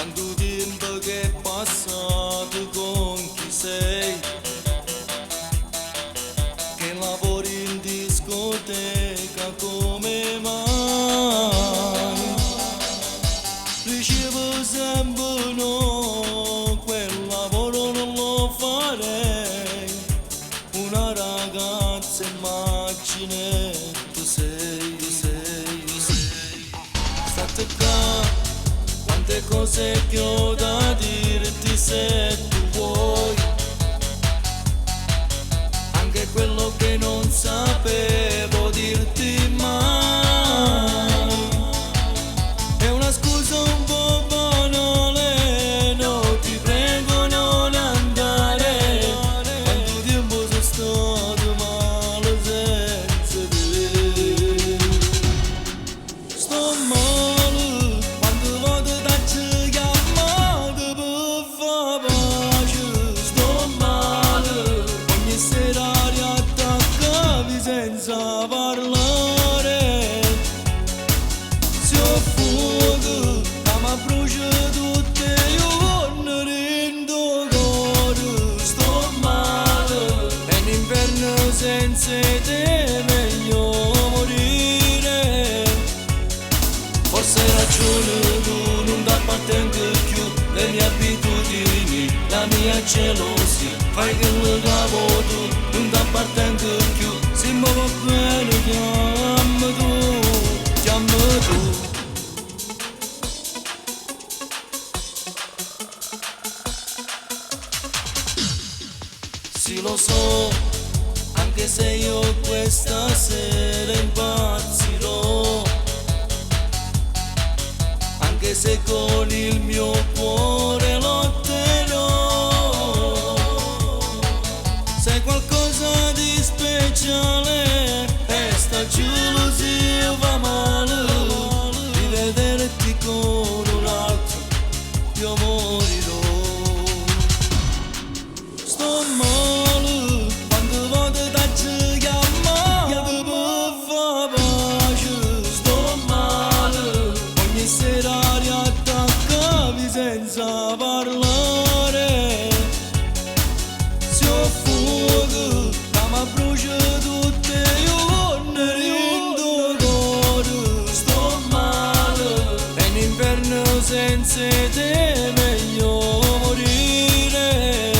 Quando tempo che è passato con chi sei, che lavori in discoteca come mai, ricevo sempre no, quel lavoro non lo farei, una ragazza immagine, tu sei, state qua, quante cose che ho da dirti se tu vuoi, anche quello che non sapevo dirti mai, è una scusa un po' banale, no ti prego non andare, quanto tempo sono stato male senza te, sto male, quante volte t'ho chiamato per fare pace, sto male, ogni sera riattaccavi senza parlare, si ho fuoco, ma brucia tutte le giorni dentro cuore, sto male, è un inverno senza te, meglio morire, forse hai ragione tu, non t'appartengo più, le mie abitudini, la mia gelosia, fai che lo capo tu, non t'appartengo più, se mi va bene chiama tu. Sì lo so, anche se io questa sera impazzirò, anche se con il mio cuore lotterò, sei qualcosa di speciale e sta gelosia fa male, di vederti con un altro io morirò, sto male, quante volte t'ho chiamato per fare pace, sto male, ogni sera riattaccavi senza parlare, si ho fuoco, ma brucia tutte le giorni dentro cuore, sto male, è un inverno senza te, meglio morire,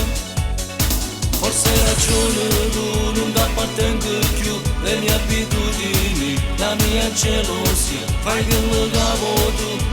forse hai ragione tu, non t'appartengo più, le mie abitudini, la mia gelosia, fai che lo capo tu,